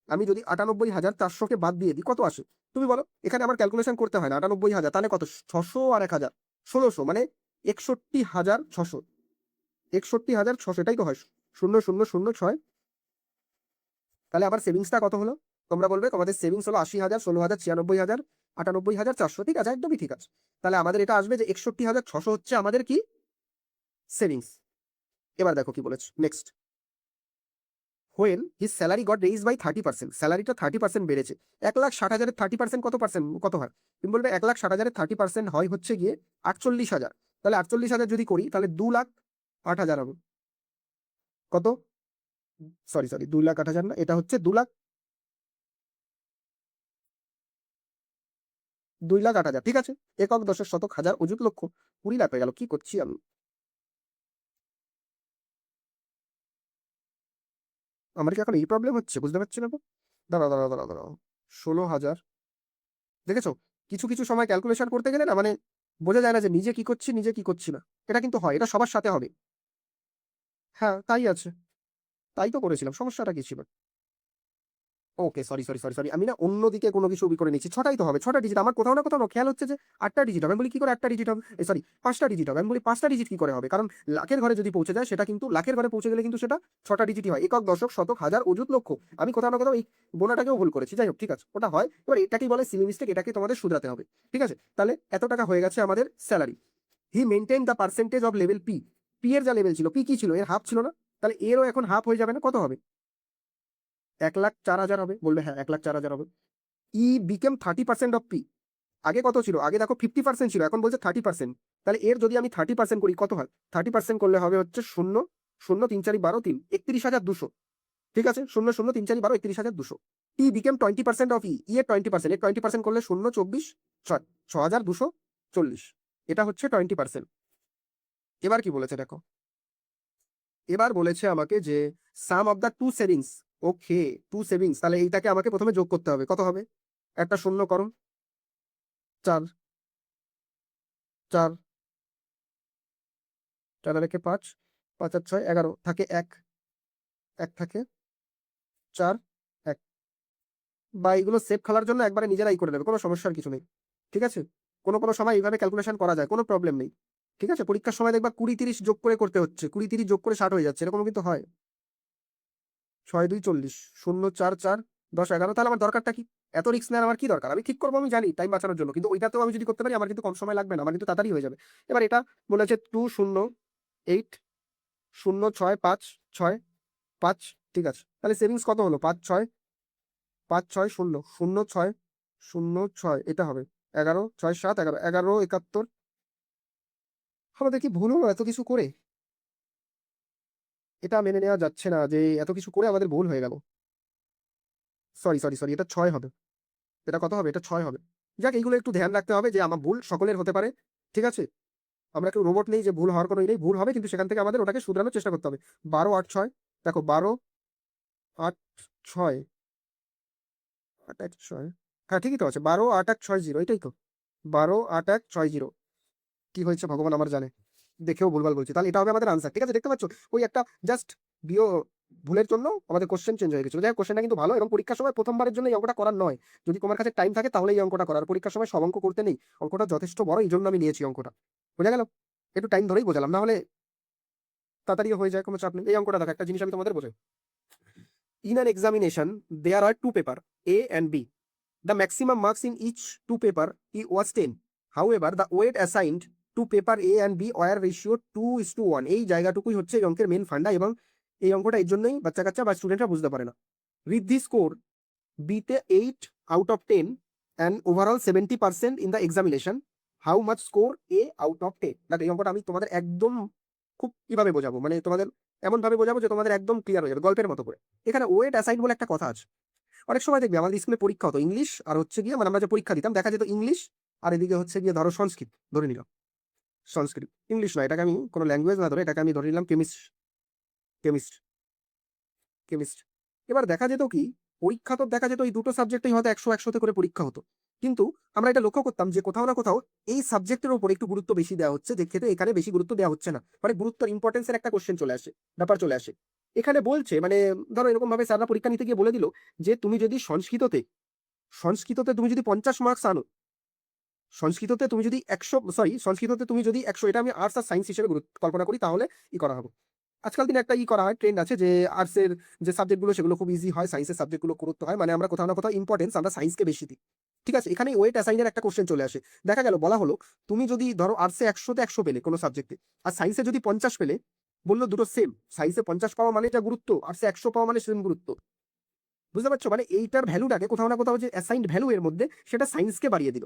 আমি যদি 98,400-কে বাদ দিয়ে দিই, কত আসে? তুমি বলো। এখানে আমার ক্যালকুলেশন করতে হয় না। 98,000 তাহলে কত? 600 আর 1,000, 1600, মানে 61,600। 61,600, এটাই তো হয়। 0,006। তাহলে আমার সেভিংসটা কত হলো? তোমরা বলবে তোমাদের সেভিংস হলো 80,000, 16,000, 96,000, 98,400। ঠিক আছে, একদমই ঠিক আছে। তাহলে আমাদের এটা আসবে যে 61,600 হচ্ছে আমাদের কি? সেভিংস। এবার দেখো কি বলেছে next. When his salary got raise by 30%, স্যালারিটা 30% বেড়েছে। 1,60,000-এর 30% কত পার্সেন্ট, কত হয়? তুমি বলবে 1,60,000-এর 30% হয় হচ্ছে গিয়ে 48,000। তাহলে 48,000 যদি করি তাহলে 2,08,000 হবে। কত? সরি সরি, 2,08,000 না, এটা হচ্ছে 2,08,000। ঠিক আছে। একক, দশক, শতক, হাজার, অযুত, লক্ষ, 20 লাখ হয়ে গেল। কি করছি আমি? আমার কি এখন এই প্রবলেম হচ্ছে? বুঝতে পারছি না তো। দাঁড়াও দাঁড়াও দাঁড়াও দাঁড়াও। 16,000। দেখেছো, কিছু কিছু সময় ক্যালকুলেশন করতে গেলে না, মানে বোঝা যায় না যে নিজে কি করছি নিজে কি করছি না। এটা কিন্তু হয়, এটা সবার সাথে হবে। হ্যাঁ তাই আছে, তাই তো করেছিলাম, সমস্যাটা কি ছিল? ওকে, সরি সরি সরি সরি, আমি না অন্যদিকে কোনো কিছু করে নিচ্ছি। ছটাই তো হবে, 6টা ডিজিট। আমার কোথাও না কোথাও না খেয়াল হচ্ছে যে 8টা ডিজিট হবে। আমি বলি কি করে 8টা ডিজিট হবে? সরি, 5টা ডিজিট হবে। আমি বলি 5টা ডিজিট কি করে হবে? কারণ লাখের ঘরে যদি পৌঁছে যায় সেটা কিন্তু, লাখের ঘরে পৌঁছে গেলে কিন্তু সেটা 6টা ডিজিটই হয়। একক, দশক, শতক, হাজার, অযুত, লক্ষ। আমি কোথাও না কোথাও এই গোনাটাকেও ভুল করেছি। যাই হোক, ঠিক আছে, ওটা হয়। এবার এটাকেই বলে সিলি মিস্টেক, এটাকে তোমাদের শুধরাতে হবে। ঠিক আছে, তাহলে এত টাকা হয়ে গেছে আমাদের salary. He maintain the percentage of level P. P এর যা লেভেল ছিল, পি কি ছিল? এর হাফ ছিল না? তাহলে এরও এখন হাফ হয়ে যাবে না? কত হবে? 1,04,000 হবে। বলবে হ্যাঁ 1,04,000 হবে। ই বিকেম 30% অফ পি। আগে কত ছিল? আগে দেখো 50% ছিল, এখন বলছে 30%। তাহলে এর যদি আমি 30% করি কত হয়? 30% করলে হবে হচ্ছে 0, 0, 3, 4, 12, 3, 31,200। ঠিক আছে, 0, 0, 3, 4, 12, 31,200। টি বিকেম 20% অফ ই। ই এর 20%, এর 20% করলে 0, 24, 6, 6,240। এটা হচ্ছে 20%। এবার কি বলেছে দেখো। এবার বলেছে আমাকে যে sum of the two savings. Okay, two savings, তাহলে এইটাকে আমাকে প্রথমে যোগ করতে হবে। কত হবে? একটা শূন্য করো। 4, 4, 4 আর একে 5, 5 আর 6, 11, থাকে 1, 1 থাকে 4, 1। বা এইগুলো সেভ খেলার জন্য একবারে নিজেরাই করে নেবে, কোনো সমস্যার কিছু নেই। ঠিক আছে, কোনো কোনো সময় এইভাবে ক্যালকুলেশন করা যায়, কোনো প্রবলেম নেই। ঠিক আছে, পরীক্ষার সময় দেখবা 20, 30 যোগ করে করতে হচ্ছে, 20, 30 যোগ করে 60 হয়ে যাচ্ছে, এরকম কিন্তু হয়। 6, 2, 40, 0, 4, 4, 10, 11। তাহলে আমার দরকারটা কি? এত রিস্ক নেওয়ার আমার কি দরকার? আমি ঠিক করবো, আমি জানি, টাইম বাঁচানোর জন্য। কিন্তু ওইটাতেও আমি যদি করতে পারি আমার কিন্তু কম সময় লাগবে না, আমার কিন্তু তাড়াতাড়ি হয়ে যাবে। এবার এটা বলেছে 2, 0, 8, 0, 6, 5, 6, 5। ঠিক আছে, তাহলে সেভিংস কত হলো? 5, 6, 5, 6, 0, 0, 6, 0, 6, এটা হবে 11, 6, 7, 11, 11, 71। আমাদের কি ভুল হলো এত কিছু করে? এটা মেনে নেওয়া যাচ্ছে না যে এত কিছু করে আমাদের ভুল হয়ে গেল। সরি সরি সরি, এটা 6 হবে। এটা কত হবে? এটা 6 হবে। যাক, এইগুলো একটু ধ্যান রাখতে হবে যে আমার ভুল সকলের হতে পারে। ঠিক আছে, আমরা কেউ রোবট নেই যে ভুল হওয়ার কোনো নেই। ভুল হবে, কিন্তু সেখান থেকে আমাদের ওটাকে শুধরানোর চেষ্টা করতে হবে। 12, 8, 6, দেখো 12, 8, 6, 8, 1, 6। হ্যাঁ ঠিকই তো আছে, 12, 8, 1, 6, 0, এটাই তো। 12, 8, 1, 6, 0। কি হয়েছে ভগবান আমার জানে। দেখেও ভুলভাল বলছি, তাহলে এটা হবে আমাদের আনসার। ঠিক আছে, দেখতে পাচ্ছ ওই একটা জাস্ট বিও ভুলের জন্য আমাদের কোশ্চেন চেঞ্জ হয়ে গেছিল। যাই হোক, কোশ্চেনটা কিন্তু ভালো, এবং পরীক্ষার সময় প্রথমবারের জন্য এই অঙ্কটা করার নয়। যদি তোমার কাছে টাইম থাকে তাহলে এই অঙ্কটা করার, পরীক্ষার সময় সব অঙ্ক করতে নেই। অঙ্কটা যথেষ্ট বড়, এই জন্য আমি নিয়েছি অঙ্কটা। বোঝা গেল? একটু টাইম ধরেই বোঝালাম, না হলে তাড়াতাড়ি হয়ে যায়, কোনো চাপ নেই। এই অঙ্কটা দেখো, একটা জিনিস আমি তোমাদের বোঝাই। In an examination, there are two paper, A and B. The maximum marks in each two paper was 10. However, the weight assigned to paper A and B were ratio 2:1. এই জায়গাটুকুই হচ্ছে এই অঙ্কের মেন ফান্ডা, এবং এই অঙ্কটা এই জন্যই বাচ্চা কাচ্চা বা স্টুডেন্টরা বুঝতে পারে না। With this score, B তে 8 out of 10 and overall 70% in the examination. How much score A out of 10? দেখো, এই অঙ্কটা আমি তোমাদের একদম খুব কিভাবে বোঝাবো, মানে তোমাদের এমন ভাবে বোঝাবো যে তোমাদের একদম ক্লিয়ার হয়ে যাবে গল্পের মতো করে। এখানে ওয়েট অ্যাসাইন বলে একটা কথা আছে। অনেক সময় দেখবি আমাদের স্কুলে পরীক্ষা হতো ইংলিশ আর হচ্ছে গিয়ে, মানে আমরা যে পরীক্ষা দিতাম দেখা যেত ইংলিশ, আর এদিকে হচ্ছে গিয়ে ধরো সংস্কৃত ধরে নিলাম, সংস্কৃত ইংলিশ নয়, এটাকে আমি কোনো ল্যাঙ্গুয়েজ না ধরে এটাকে আমি ধরে নিলাম কেমিস্ট, কেমিস্ট, কেমিস্ট। এবার দেখা যেত কি, পরীক্ষা তো দেখা যেত এই দুটো সাবজেক্টেই হয়তো 100-100 করে পরীক্ষা হতো, কিন্তু আমরা এটা লক্ষ্য করতাম যে কোথাও না কোথাও এই সাবজেক্টের উপর একটু গুরুত্ব বেশি দেওয়া হচ্ছে, যে ক্ষেত্রে এখানে বেশি গুরুত্ব দেওয়া হচ্ছে না, মানে গুরুত্বর ইম্পর্টেন্সের একটা কোশ্চেন চলে আসে, ব্যাপার চলে আসে। এখানে বলছে মানে ধরো এরকম ভাবে স্যাররা পরীক্ষা নিতে গিয়ে বলে দিল যে তুমি যদি সংস্কৃততে তুমি যদি 50 মার্কস আনো, সংস্কৃততে তুমি যদি 100, এটা আমি আর্টস আর সায়েন্স হিসেবে কল্পনা করি, তাহলে করা হবে। আজকাল দিনে একটা করা হয়, ট্রেন্ড আছে যে আর্টসের যে সাবজেক্টগুলো সেগুলো খুব ইজি হয়, সায়েন্সের সাবজেক্টগুলো গুরুত্ব হয়, মানে আমরা কোথাও না কোথাও ইম্পর্টেন্স আমরা সায়েন্সকে বেশি দিই। ঠিক আছে, এখানে ওয়েট অ্যাসাইনের একটা কোশ্চেন চলে আসে। দেখা গেল বলা হলো তুমি যদি ধরো আর্টসে 100তে 100 পেলে কোনো সাবজেক্টে, আর সায়েন্সে যদি 50 পেলে, বললো দুটো সেম, সায়েন্সে 50 পাওয়া মানে এটা গুরুত্ব, আর্টসে 100 পাওয়া মানে সেম গুরুত্ব। বুঝতে পারছো, মানে এইটার ভ্যালুটাকে কোথাও না কোথাও যে অ্যাসাইন্ড ভ্যালু এর মধ্যে সেটা সায়েন্সকে বাড়িয়ে দিল,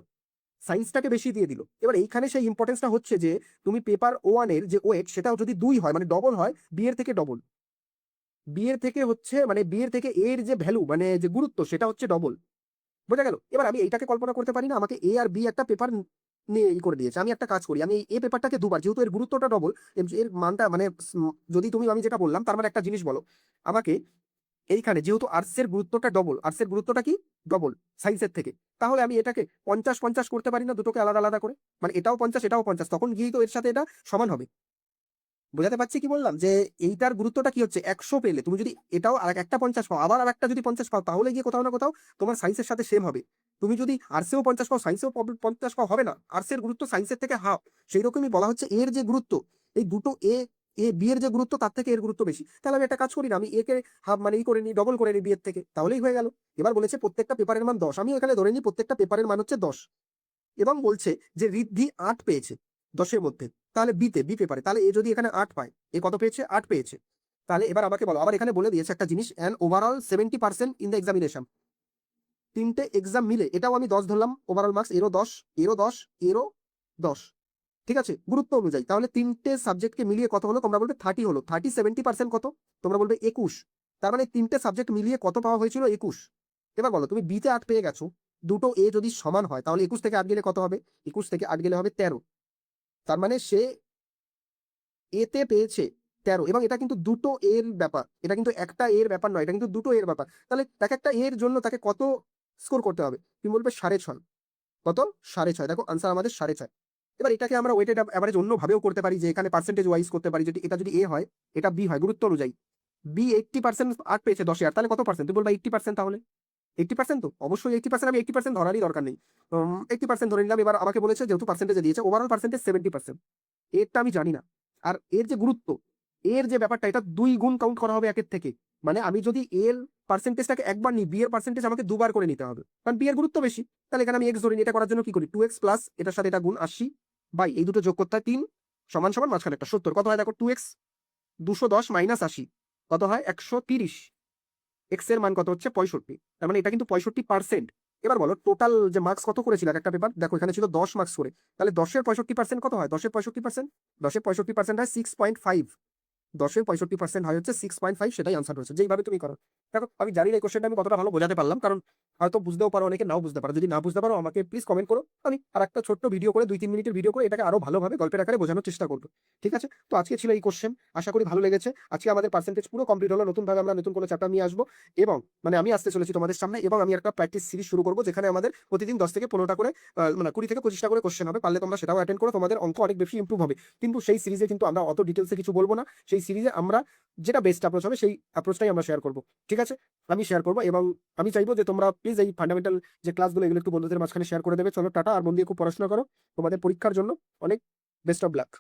সায়েন্সটাকে বেশি দিয়ে দিল। এবার এইখানে সেই ইম্পর্টেন্সটা হচ্ছে যে তুমি পেপার 1 এর যে ওয়েট সেটাও যদি 2 হয়, মানে ডবল হয়, বি এর থেকে ডবল, বি এর থেকে হচ্ছে মানে বি এর থেকে এর যে ভ্যালু মানে যে গুরুত্ব সেটা হচ্ছে ডবল। বোঝা গেল? এবার আমি এইটাকে কল্পনা করতে পারি না, আমাকে এ আর বি একটা পেপার নিয়ে করে দিয়েছে, আমি একটা কাজ করি, আমি এই পেপারটাকে দুবার, যেহেতু এর গুরুত্বটা ডবল, এর মানটা মানে যদি তুমি আমি যেটা বললাম তার মানে একটা জিনিস বলো আমাকে, এইখানে যেহেতু আর্টসের গুরুত্বটা ডবল, আর্টসের গুরুত্বটা কি ডবল সায়েন্সের থেকে, তাহলে আমি এটাকে 50-50 করতে পারি না, দুটোকে আলাদা আলাদা করে, মানে এটাও 50 এটাও 50, তখন গিয়েই তো এর সাথে এটা সমান হবে। বোঝাতে পারছি কি বললাম, যে এইটার গুরুত্বটা কি হচ্ছে, 100 পেলে তুমি যদি এটাও আর একটা 50 পাও, আবার আর একটা যদি 50 পাও, তাহলে গিয়ে কোথাও না কোথাও তোমার সায়েন্সের সাথে সেম হবে। তুমি যদি আর্টসেও 50 পাও, সায়েন্সেও 50 পাও, হবে না, আর্টসের গুরুত্ব সায়েন্সের থেকে হাফ। সেই রকমই বলা হচ্ছে এর যে গুরুত্ব, এই দুটো এ এ বি এর যে গুরুত্ব তার থেকে এর গুরুত্ব বেশি। তাহলে আমি একটা কাজ করি না, আমি একে হাফ মানে করে নিই, ডবল করে নিই বি এর থেকে, তাহলেই হয়ে গেল। এবার বলেছে প্রত্যেকটা পেপারের মান 10, আমি এখানে ধরে নিই প্রত্যেকটা পেপারের মান হচ্ছে 10, এবং বলছে যে ঋদ্ধি 8 পেয়েছে 10-এর মধ্যে, তাহলে বি পেপারে, তাহলে এ যদি এখানে 8 পায়, এ কত পেয়েছে, 8 পেয়েছে। তাহলে এবার আমাকে বলো, আবার এখানে বলে দিয়েছে একটা জিনিস, and overall 70% in the examination. তিনটে এক্সাম মিলে এটাও আমি 10 ধরলাম ওভারঅল মার্কস, এরও 10, এরও 10, এরও 10। ঠিক আছে, গুরুত্ব অনুযায়ী, তাহলে তিনটে সাবজেক্টকে মিলিয়ে কত হলো, তোমরা বলবে 30 হলো, 70% কত, তোমরা বলবে 21। তার মানে তিনটে সাবজেক্ট মিলিয়ে কত পাওয়া হয়েছিল, 21। এবার বলো, তুমি বিতে 8 পেয়ে গেছো, দুটো এ যদি সমান হয় তাহলে 21 থেকে 8 গেলে কত হবে, 21 থেকে 8 গেলে হবে 13। তার মানে সে এতে পেয়েছে 13, এবং এটা কিন্তু দুটো এর ব্যাপার, এটা কিন্তু একটা এর ব্যাপার নয়, এটা কিন্তু দুটো এর ব্যাপার। তাহলে তাকে একটা এর জন্য তাকে কত স্কোর করতে হবে, তুমি বলবে 6.5। কত, 6.5। দেখো আনসার আমাদের 6.5। এবার এটাকে আমরা ওয়েটেড অ্যাভারেজ অন্য ভাবেও করতে পারি, যে এখানে পার্সেন্টেজ ওয়াইজ করতে পারি, যদি এটা যদি এ হয় এটা বি হয়, গুরুত্ব অনুযায়ী বি 80% 8 পেয়েছে 10-এ, আর তাহলে কত পার্সেন্ট, তুমি বলবা 80%, তাহলে 80%, তো অবশ্যই 80%, আমি 80% ধরারই দরকার নেই, 80% ধরে নিলাম। এবার আমাকে বলেছে যেহেতু পার্সেন্টেজে দিয়েছে, ওভারঅল পার্সেন্টেজ 70%, এরটা আমি জানি না। আর এর যে গুরুত্ব, এর যে ব্যাপারটা, এটা 2 গুণ কাউন্ট করা হবে একের থেকে, মানে আমি যদি এর পার্সেন্টেজটাকে একবার নিই, বি এর পার্সেন্টেজ আমাকে দুবার করে নিতে হবে, কারণ বি এর গুরুত্ব বেশি। তাহলে এখানে আমি এক্স ধরি, এটা করার জন্য কি করি, 2x প্লাস এটার সাথে এটা গুণ 80 বাই এই দুটো যোগ করতে হয় 3 সমান সমান মাঝখানে একটা 70, কত হয় দেখো, 2x 210 মাইনাস 80 কত হয় 130, এক্স এর মান কত হচ্ছে 65, তার মানে এটা কিন্তু 65%। এবার বলো টোটাল যে মার্কস কত করেছিল একটা পেপার, দেখো এখানে ছিল 10 মার্কস করে, তাহলে 10-এর 65% কত হয়, 10-এর 65%, 10-এর 65% হয় 6.5, 10-এর 65% হয় হচ্ছে 6.5, সেটাই আনসার রয়েছে যেইভাবে তুমি করো। দেখো আমি জানি না এই কোশ্চেনটা আমি কতটা ভালো বোঝাতে পারলাম, কারণ হয়তো বুঝতেও পারো, অনেকে নাও বুঝতে পারো। যদি না বুঝতে পারো আমাকে প্লিজ কমেন্ট করো, আমি আরেকটা ছোট্ট ভিডিও করে 2-3 মিনিটের ভিডিও করে এটাকে আরো ভালোভাবে গল্পের আকারে বোঝানোর চেষ্টা করব। ঠিক আছে? তো আজকে ছিল এই কোশ্চেন। আশা করি ভালো লেগেছে। আজকে আমাদের পার্সেন্টেজ পুরো কমপ্লিট হলো। নতুনভাবে আমরা নতুন কোনো চ্যাপ্টার নিয়ে আসবো এবং মানে আমি আসতে চলেছি তোমাদের সামনে এবং আমি একটা প্র্যাকটিস সিরিজ শুরু করব, যেখানে আমাদের প্রতিদিন 10 থেকে 15টা করে মানে 20 থেকে 25টা করে কোশ্চেন হবে। পারলে তোমরা সেটাও অ্যাটেন্ড করো, তোমাদের অঙ্ক অনেক বেশি ইমপ্রুভ হবে। কিন্তু সেই সিরিজে কিন্তু আমরা অত ডিটেইলসে কিছু বলবো না। সেই সিরিজে আমরা যেটা বেস্ট অ্যাপ্রোচ হবে সেই অ্যাপ্রোচটাই আমরা শেয়ার করব। ঠিক আছে? আমি শেয়ার করব এবং আমি চাইবো যে তোমরা প্লিজ এই ফান্ডামেন্টাল যে ক্লাসগুলো এগুলো একটু বন্ধুদের মাঝখানে শেয়ার করে দেবে। চলো টাটা, আর মন দিয়ে খুব পড়াশোনা করো। তোমাদের পরীক্ষার জন্য অনেক বেস্ট অফ লাক।